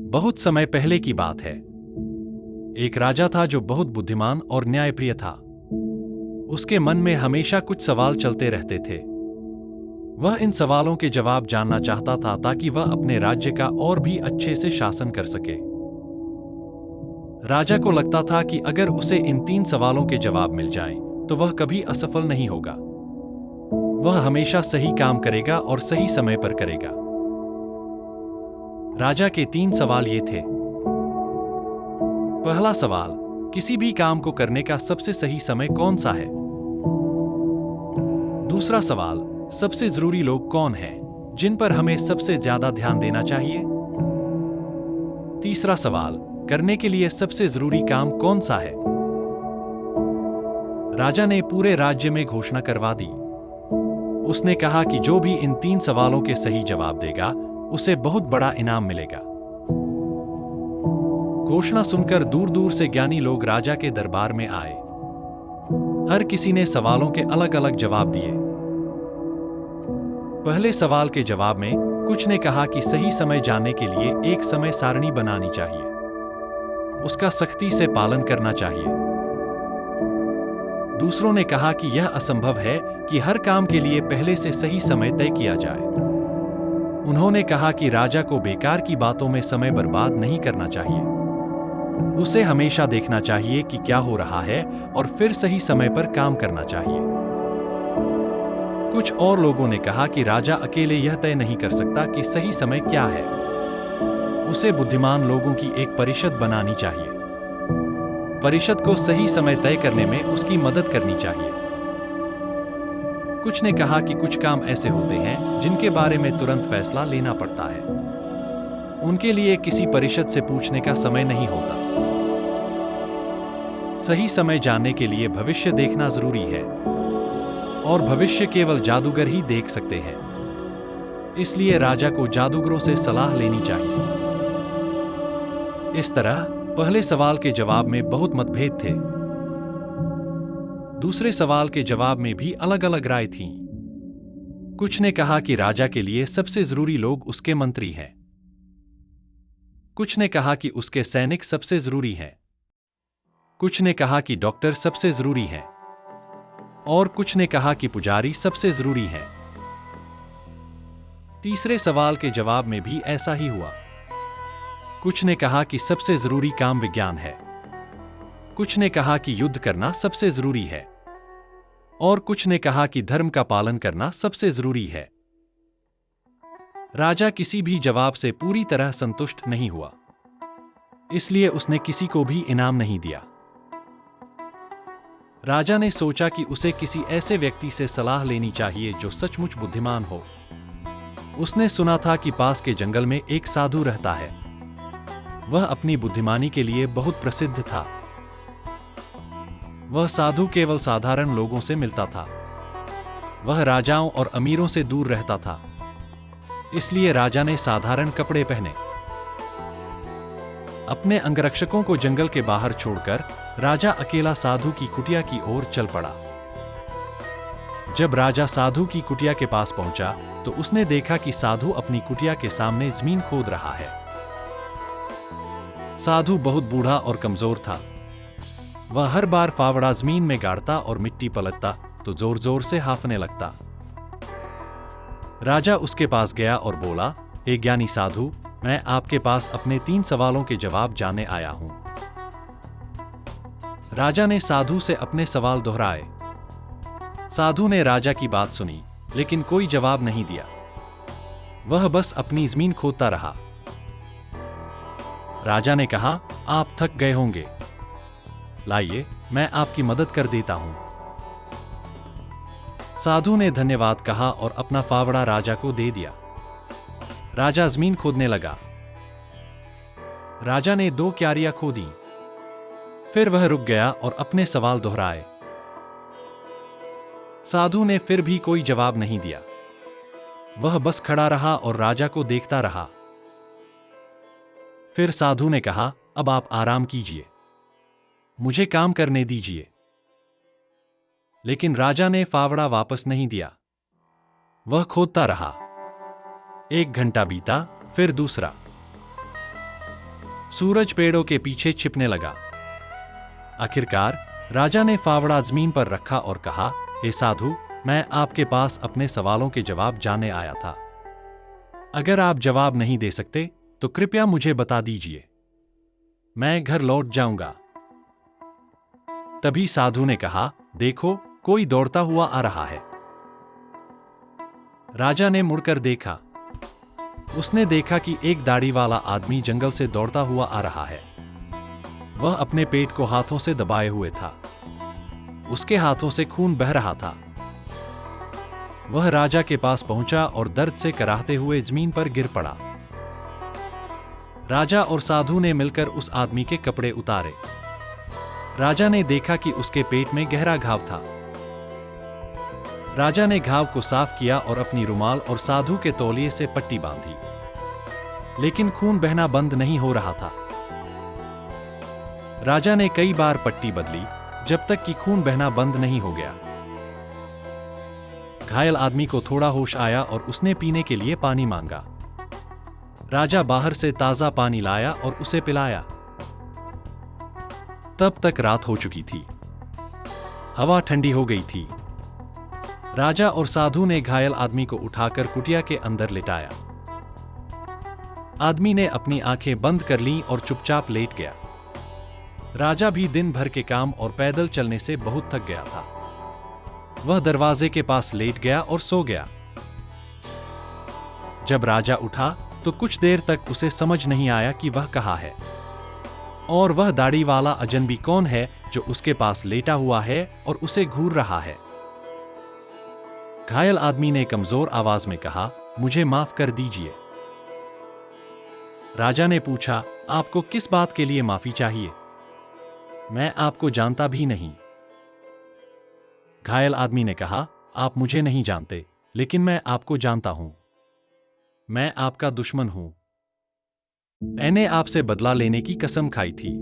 बहुत समय पहले की बात है। एक राजा था जो बहुत बुद्धिमान और न्यायप्रिय था। उसके मन में हमेशा कुछ सवाल चलते रहते थे। वह इन सवालों के जवाब जानना चाहता था ताकि वह अपने राज्य का और भी अच्छे से शासन कर सके। राजा को लगता था कि अगर उसे इन 3 सवालों के जवाब मिल जाएं, तो वह कभी असफल नहीं होगा। वह हमेशा सही काम करेगा और सही समय पर करेगा। राजा के 3 सवाल ये थे। पहला सवाल, किसी भी काम को करने का सबसे सही समय कौन सा है? दूसरा सवाल, सबसे जरूरी लोग कौन हैं, जिन पर हमें सबसे ज्यादा ध्यान देना चाहिए? तीसरा सवाल, करने के लिए सबसे जरूरी काम कौन सा है? राजा ने पूरे राज्य में घोषणा करवा दी। उसने कहा कि जो भी इन 3 सवालों के सही जवाब देगा, उसे बहुत बड़ा इनाम मिलेगा। घोषणा सुनकर दूर दूर से ज्ञानी लोग राजा के दरबार में आए। हर किसी ने सवालों के अलग अलग जवाब दिए। पहले सवाल के जवाब में कुछ ने कहा कि सही समय जानने के लिए एक समय सारणी बनानी चाहिए, उसका सख्ती से पालन करना चाहिए। दूसरों ने कहा कि यह असंभव है कि हर काम के लिए पहले से सही समय तय किया जाए। उन्होंने कहा कि राजा को बेकार की बातों में समय बर्बाद नहीं करना चाहिए। उसे हमेशा देखना चाहिए कि क्या हो रहा है और फिर सही समय पर काम करना चाहिए। कुछ और लोगों ने कहा कि राजा अकेले यह तय नहीं कर सकता कि सही समय क्या है। उसे बुद्धिमान लोगों की एक परिषद बनानी चाहिए। परिषद को सही समय तय करने में उसकी मदद करनी चाहिए। कुछ ने कहा कि कुछ काम ऐसे होते हैं जिनके बारे में तुरंत फैसला लेना पड़ता है। उनके लिए किसी परिषद से पूछने का समय नहीं होता। सही समय जानने के लिए भविष्य देखना जरूरी है, और भविष्य केवल जादूगर ही देख सकते हैं। इसलिए राजा को जादूगरों से सलाह लेनी चाहिए। इस तरह पहले सवाल के जवाब में बहुत मतभेद थे। दूसरे सवाल के जवाब में भी अलग अलग राय थीं। कुछ ने कहा कि राजा के लिए सबसे जरूरी लोग उसके मंत्री हैं। कुछ ने कहा कि उसके सैनिक सबसे जरूरी हैं। कुछ ने कहा कि डॉक्टर सबसे जरूरी हैं। और कुछ ने कहा कि पुजारी सबसे जरूरी हैं। तीसरे सवाल के जवाब में भी ऐसा ही हुआ। कुछ ने कहा कि सबसे जरूरी काम विज्ञान है। कुछ ने कहा कि युद्ध करना सबसे जरूरी है। और कुछ ने कहा कि धर्म का पालन करना सबसे जरूरी है। राजा किसी भी जवाब से पूरी तरह संतुष्ट नहीं हुआ, इसलिए उसने किसी को भी इनाम नहीं दिया। राजा ने सोचा कि उसे किसी ऐसे व्यक्ति से सलाह लेनी चाहिए जो सचमुच बुद्धिमान हो। उसने सुना था कि पास के जंगल में एक साधु रहता है। वह अपनी बुद्धिमानी के लिए बहुत प्रसिद्ध था। वह साधु केवल साधारण लोगों से मिलता था। वह राजाओं और अमीरों से दूर रहता था। इसलिए राजा ने साधारण कपड़े पहने। अपने अंगरक्षकों को जंगल के बाहर छोड़कर राजा अकेला साधु की कुटिया की ओर चल पड़ा। जब राजा साधु की कुटिया के पास पहुंचा तो उसने देखा कि साधु अपनी कुटिया के सामने जमीन खोद रहा है। साधु बहुत बूढ़ा और कमजोर था। वह हर बार फावड़ा जमीन में गाड़ता और मिट्टी पलटता तो जोर जोर से हांफने लगता। राजा उसके पास गया और बोला, हे ज्ञानी साधु, मैं आपके पास अपने 3 सवालों के जवाब जानने आया हूं। राजा ने साधु से अपने सवाल दोहराए। साधु ने राजा की बात सुनी, लेकिन कोई जवाब नहीं दिया। वह बस अपनी जमीन खोदता रहा। राजा ने कहा, आप थक गए होंगे, लाइए मैं आपकी मदद कर देता हूं। साधु ने धन्यवाद कहा और अपना फावड़ा राजा को दे दिया। राजा जमीन खोदने लगा। राजा ने 2 क्यारियां खोदी। फिर वह रुक गया और अपने सवाल दोहराए। साधु ने फिर भी कोई जवाब नहीं दिया। वह बस खड़ा रहा और राजा को देखता रहा। फिर साधु ने कहा, अब आप आराम कीजिए, मुझे काम करने दीजिए। लेकिन राजा ने फावड़ा वापस नहीं दिया। वह खोदता रहा। 1 घंटा बीता, फिर दूसरा। सूरज पेड़ों के पीछे छिपने लगा। आखिरकार राजा ने फावड़ा जमीन पर रखा और कहा, हे साधु, मैं आपके पास अपने सवालों के जवाब जानने आया था। अगर आप जवाब नहीं दे सकते तो कृपया मुझे बता दीजिए, मैं घर लौट जाऊंगा। तभी साधु ने कहा, देखो, कोई दौड़ता हुआ आ रहा है। राजा ने मुड़कर देखा। उसने देखा कि एक दाढ़ी वाला आदमी जंगल से दौड़ता हुआ आ रहा है। वह अपने पेट को हाथों से दबाए हुए था। उसके हाथों से खून बह रहा था। वह राजा के पास पहुंचा और दर्द से कराहते हुए जमीन पर गिर पड़ा। राजा और साधु ने मिलकर उस आदमी के कपड़े उतारे। राजा ने देखा कि उसके पेट में गहरा घाव था। राजा ने घाव को साफ किया और अपनी रुमाल और साधु के तौलिए से पट्टी बांधी, लेकिन खून बहना बंद नहीं हो रहा था। राजा ने कई बार पट्टी बदली जब तक कि खून बहना बंद नहीं हो गया। घायल आदमी को थोड़ा होश आया और उसने पीने के लिए पानी मांगा। राजा बाहर से ताजा पानी लाया और उसे पिलाया। तब तक रात हो चुकी थी। हवा ठंडी हो गई थी। राजा और साधु ने घायल आदमी को उठाकर कुटिया के अंदर लिटाया। आदमी ने अपनी आंखें बंद कर लीं और चुपचाप लेट गया। राजा भी दिन भर के काम और पैदल चलने से बहुत थक गया था। वह दरवाजे के पास लेट गया और सो गया। जब राजा उठा तो कुछ देर तक उसे समझ नहीं आया कि वह कहाँ है और वह दाढ़ी वाला अजनबी कौन है जो उसके पास लेटा हुआ है और उसे घूर रहा है। घायल आदमी ने कमजोर आवाज में कहा, मुझे माफ कर दीजिए। राजा ने पूछा, आपको किस बात के लिए माफी चाहिए? मैं आपको जानता भी नहीं। घायल आदमी ने कहा, आप मुझे नहीं जानते, लेकिन मैं आपको जानता हूं। मैं आपका दुश्मन हूं। मैंने आपसे बदला लेने की कसम खाई थी,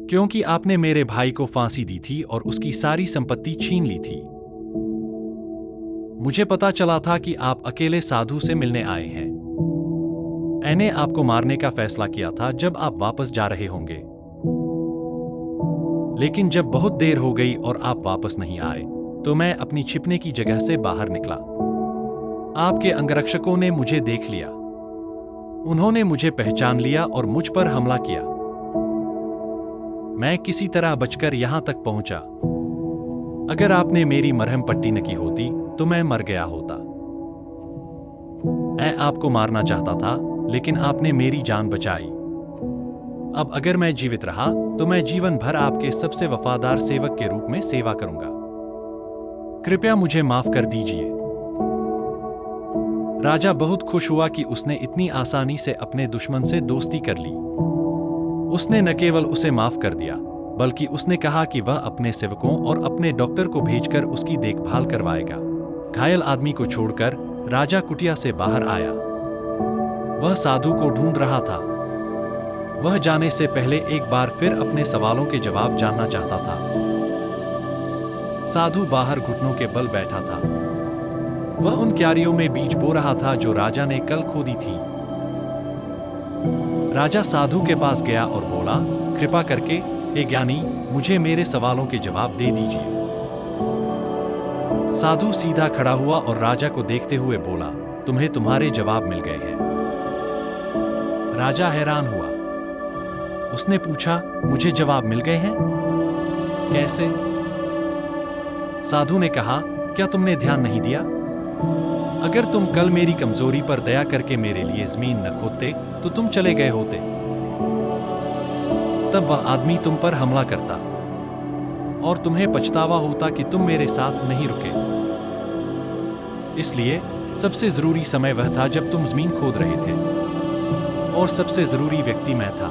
क्योंकि आपने मेरे भाई को फांसी दी थी और उसकी सारी संपत्ति छीन ली थी। मुझे पता चला था कि आप अकेले साधु से मिलने आए हैं। मैंने आपको मारने का फैसला किया था जब आप वापस जा रहे होंगे, लेकिन जब बहुत देर हो गई और आप वापस नहीं आए तो मैं अपनी छिपने की जगह से बाहर निकला। आपके अंगरक्षकों ने मुझे देख लिया। उन्होंने मुझे पहचान लिया और मुझ पर हमला किया। मैं किसी तरह बचकर यहां तक पहुंचा। अगर आपने मेरी मरहम पट्टी न की होती तो मैं मर गया होता। मैं आपको मारना चाहता था, लेकिन आपने मेरी जान बचाई। अब अगर मैं जीवित रहा तो मैं जीवन भर आपके सबसे वफादार सेवक के रूप में सेवा करूंगा। कृपया मुझे माफ कर दीजिए। राजा बहुत खुश हुआ कि उसने इतनी आसानी से अपने दुश्मन से दोस्ती कर ली। उसने न केवल उसे माफ कर दिया, बल्कि उसने कहा कि वह अपने सेवकों और अपने डॉक्टर को भेजकर उसकी देखभाल करवाएगा। घायल आदमी को छोड़कर राजा कुटिया से बाहर आया। वह साधु को ढूंढ रहा था। वह जाने से पहले एक बार फिर अपने सवालों के जवाब जानना चाहता था। साधु बाहर घुटनों के बल बैठा था। वह उन क्यारियों में बीज बो रहा था जो राजा ने कल खोदी थी। राजा साधु के पास गया और बोला, कृपा करके हे ज्ञानी, मुझे मेरे सवालों के जवाब दे दीजिए। साधु सीधा खड़ा हुआ और राजा को देखते हुए बोला, तुम्हें तुम्हारे जवाब मिल गए हैं। राजा हैरान हुआ। उसने पूछा, मुझे जवाब मिल गए हैं? कैसे? साधु ने कहा, क्या तुमने ध्यान नहीं दिया? अगर तुम कल मेरी कमजोरी पर दया करके मेरे लिए जमीन न खोदते तो तुम चले गए होते। तब वह आदमी तुम पर हमला करता और तुम्हें पछतावा होता कि तुम मेरे साथ नहीं रुके। इसलिए सबसे जरूरी समय वह था जब तुम जमीन खोद रहे थे, और सबसे जरूरी व्यक्ति मैं था,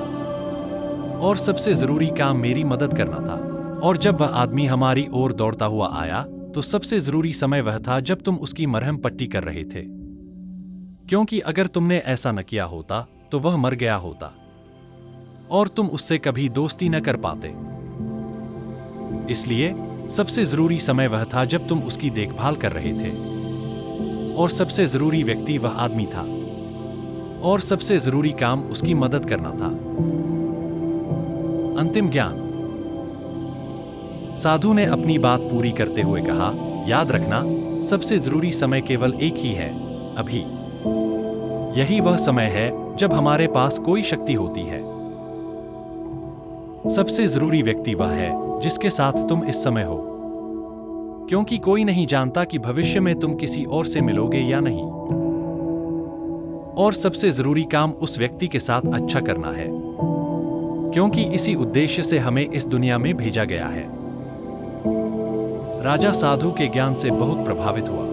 और सबसे जरूरी काम मेरी मदद करना था। और जब वह आदमी हमारी ओर दौड़ता हुआ आया तो सबसे जरूरी समय वह था जब तुम उसकी मरहम पट्टी कर रहे थे, क्योंकि अगर तुमने ऐसा न किया होता तो वह मर गया होता और तुम उससे कभी दोस्ती न कर पाते। इसलिए सबसे जरूरी समय वह था जब तुम उसकी देखभाल कर रहे थे, और सबसे जरूरी व्यक्ति वह आदमी था। और सबसे जरूरी काम उसकी मदद करना था। अंतिम ज्ञान। साधु ने अपनी बात पूरी करते हुए कहा, याद रखना, सबसे जरूरी समय केवल एक ही है, अभी। यही वह समय है जब हमारे पास कोई शक्ति होती है। सबसे जरूरी व्यक्ति वह है जिसके साथ तुम इस समय हो, क्योंकि कोई नहीं जानता कि भविष्य में तुम किसी और से मिलोगे या नहीं। और सबसे जरूरी काम उस व्यक्ति के साथ अच्छा करना है, क्योंकि इसी उद्देश्य से हमें इस दुनिया में भेजा गया है। राजा साधु के ज्ञान से बहुत प्रभावित हुआ।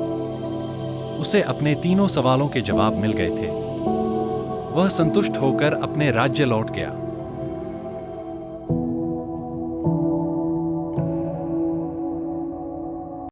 उसे अपने तीनों सवालों के जवाब मिल गए थे। वह संतुष्ट होकर अपने राज्य लौट गया।